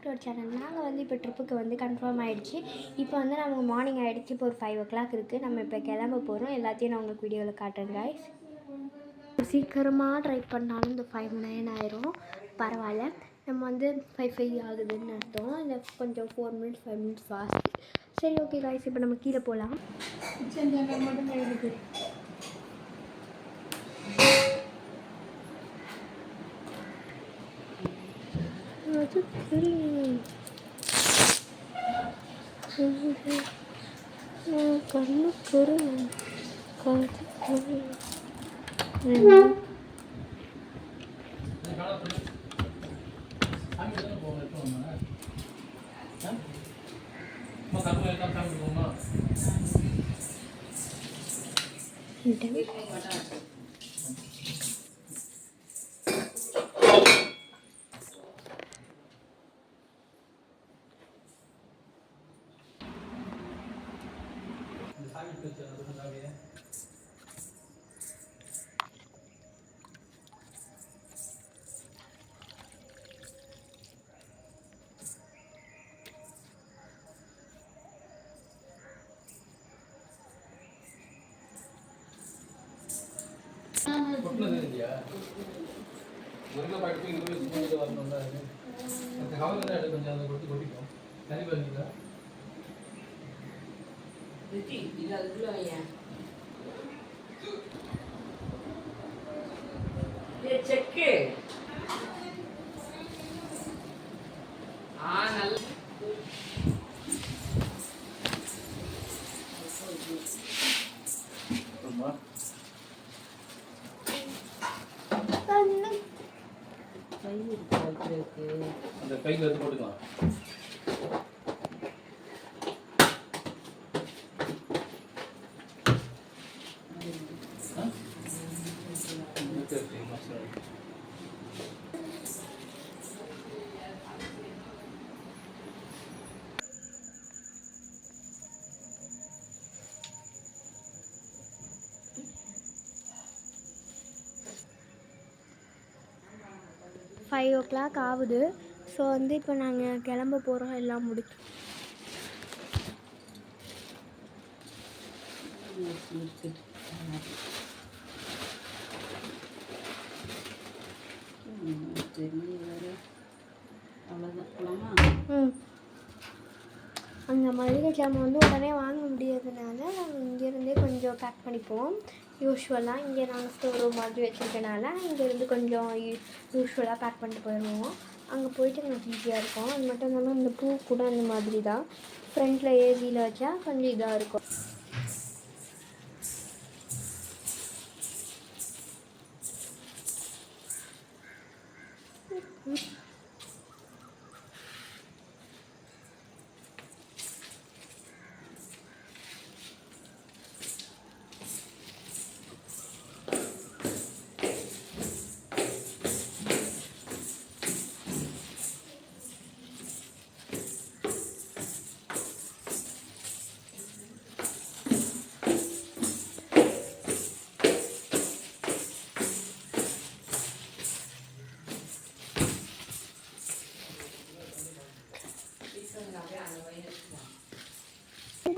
To our channel. நாங்கள் வந்து இப்போ ட்ரிப்புக்கு வந்து கன்ஃபார்ம் ஆகிடுச்சு. இப்போ வந்து நம்ம மார்னிங் ஆகிடுச்சு. இப்போ ஒரு 5 o'clock இருக்குது. நம்ம இப்போ கிளம்ப போகிறோம். எல்லாத்தையும் நான் உங்களுக்கு வீடியோவில் காட்டுறேன் காய்ஸ். சீக்கிரமாக ட்ரை பண்ணாலும் இந்த 5:09 ஆயிரும். பரவாயில்ல, நம்ம வந்து 5:05 ஆகுதுன்னு அர்த்தம். இல்லை கொஞ்சம் 4 minutes 5 minutes ஃபாஸ்ட். சரி, ஓகே காய்ஸ், இப்போ நம்ம கீழே போகலாம். மட்டும் இருக்குது. கண்ணு கரு செக்கு அந்த கையில் எடுத்து போட்டுக்கலாம். ஃபைவ் ஓ கிளாக் ஆகுது. ஸோ வந்து இப்போ நாங்கள் கிளம்ப போகிறோம். எல்லாம் முடிச்சு அந்த மளிகை ஜாமான் வந்து உடனே வாங்க முடியாததுனால நாங்கள் இங்கேருந்தே கொஞ்சம் பேக் பண்ணிப்போம். யூஸ்வலாக இங்கே நாங்கள் ஸ்டோர் ரூம் மாதிரி வச்சுருக்கனால இங்கேருந்து கொஞ்சம் யூஸ்வலாக பேக் பண்ணிட்டு போயிடுவோம். அங்கே போயிட்டு எனக்கு ஈஸியாக இருக்கும். அது மட்டும் இல்லாமல் இந்த பூ கூட அந்த மாதிரி தான் ஃப்ரண்ட்டில் ஏசியில் வச்சா கொஞ்சம் இதாக இருக்கும்.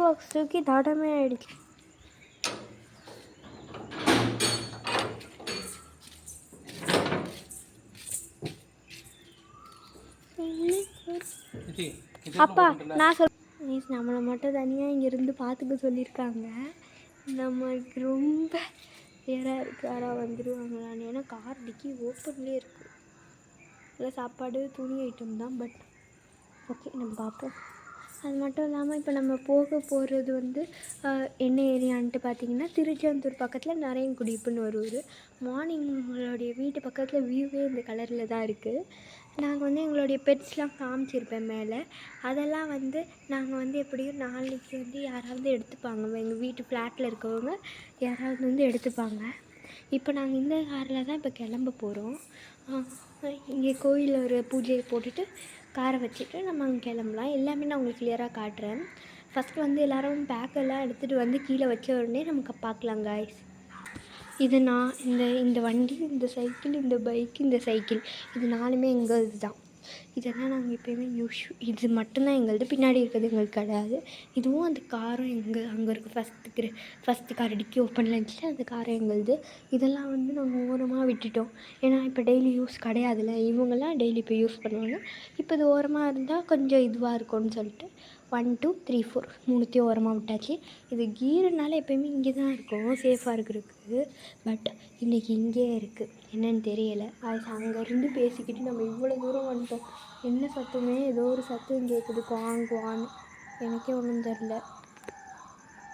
பாக்ஸ் தூக்கி தடமே ஆயிடுச்சு. அப்பா நான் நம்மளை மட்டும் தனியாக இங்கேருந்து பார்த்துக்க சொல்லியிருக்காங்க. நம்மளுக்கு ரொம்ப ஏறாக இருக்குது. யாராக வந்துடுவாங்களான்னு. ஏன்னா கார் டிக்கி ஓப்பன்லேயே இருக்குது. இல்லை சாப்பாடு துணி ஐட்டம் தான். பட் ஓகே, நம்ம பார்ப்போம். அது மட்டும் இல்லாமல் இப்போ நம்ம போகிறது வந்து என்ன ஏரியான்ட்டு பார்த்திங்கன்னா திருச்செந்தூர் பக்கத்தில் நரையன்குடிப்புன்னு ஒரு ஊர். மார்னிங் எங்களுடைய வீட்டு பக்கத்தில் வியூவே இந்த கலரில் தான் இருக்குது. நாங்கள் வந்து எங்களுடைய பெட்ஸ்லாம் காமிச்சிருப்பேன் மேலே. அதெல்லாம் வந்து நாங்கள் வந்து எப்படியும் நாளைக்கு வந்து யாராவது எடுத்துப்பாங்க. எங்கள் வீட்டு ஃப்ளாட்டில் இருக்கவங்க யாராவது வந்து எடுத்துப்பாங்க. இப்போ நாங்கள் இந்த காரில் தான் இப்போ கிளம்ப போகிறோம். இங்கே கோயிலில் ஒரு பூஜையை போட்டுட்டு காரை வச்சுட்டு நம்ம அங்கே கிளம்பலாம். எல்லாமே நான் உங்களுக்கு கிளியராக காட்டுறேன். ஃபஸ்ட்டு வந்து எல்லோரும் பேக்கெல்லாம் எடுத்துகிட்டு வந்து கீழே வச்ச உடனே நமக்கு பார்க்கலாம் காய்ஸ். இது நான் இந்த வண்டி, இந்த சைக்கிள், இந்த பைக்கு, இந்த சைக்கிள், இது நாலுமே எங்கள் இது தான். இதெல்லாம் நாங்கள் எப்போயுமே இது மட்டும்தான் எங்களுது, பின்னாடி இருக்கிறது எங்களுக்கு கிடையாது. இதுவும் அந்த காரும் அங்கே இருக்க ஃபஸ்ட்டு கார் டிக்கி ஓப்பனில் இருந்துச்சு, அந்த காரம் எங்களுது. இதெல்லாம் வந்து நாங்கள் ஓரமாக விட்டுட்டோம். ஏன்னா இப்போ டெய்லி யூஸ் கிடையாதுல்ல, இவங்கெல்லாம் டெய்லி இப்போ யூஸ் பண்ணுவாங்க. இப்போ இது ஓரமாக இருந்தால் கொஞ்சம் இதுவாக இருக்கும்னு சொல்லிட்டு 1 2 3 4 3த்தையும் ஓரமாக விட்டாச்சு. இது கீருனால எப்போயுமே இங்கே தான் இருக்கும் சேஃபாக இருக்கிறதுக்கு. பட் இன்றைக்கி இங்கேயே இருக்குது, என்னன்னு தெரியலை. அது அங்கேருந்து பேசிக்கிட்டு நம்ம இவ்வளோ தூரம் வந்துட்டோம். என்ன சத்தமே, ஏதோ ஒரு சத்தம் கேட்குது, குவான் குவான்னு. எனக்கே ஒன்றும் தெரில,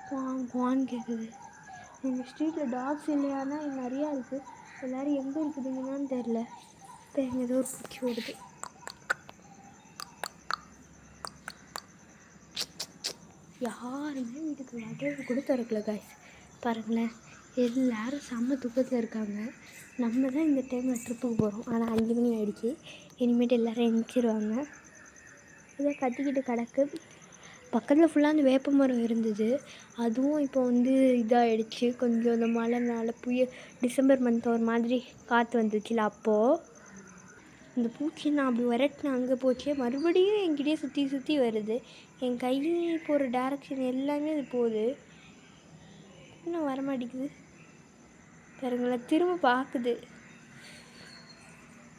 குவான் குவான்னு கேட்குது. எங்கள் ஸ்ட்ரீட்டில் டாக்ஸ் இல்லையானா நிறையா இருக்குது, எல்லோரும் எங்கே இருக்குதுங்கன்னு தெரில. இப்போ எங்கே ஏதோ ஒரு பூச்சி ஓடுது. யாருமே வீட்டுக்கு கதவு கூட திறக்கல காய்ஸ். பாருங்களேன், எல்லோரும் செம்ம தூக்கத்தில் இருக்காங்க. நம்ம தான் இந்த டைமில் ட்ரிப்புக்கு போகிறோம். ஆனால் 5 மணி ஆகிடுச்சி. இனிமேட்டு எல்லோரும் எழுந்திரிச்சிருவாங்க. இதை கத்திக்கிட்டு கிடக்கு. பக்கத்தில் ஃபுல்லாக அந்த வேப்ப மரம் இருந்தது, அதுவும் இப்போ வந்து இதாகிடுச்சு. கொஞ்சம் இந்த மழைனால டிசம்பர் மந்த் ஒரு மாதிரி காற்று வந்துச்சுல, அப்போது இந்த பூச்சி நான் அப்படி விரட்டினேன், அங்கே போச்சு. மறுபடியும் என்கிட்டயே சுற்றி சுற்றி வருது. என் கை போகிற டேரெக்ஷன் எல்லாமே அது போகுது, இன்னும் வரமாட்டேங்குது. பாருங்களேன், திரும்ப பார்க்குது.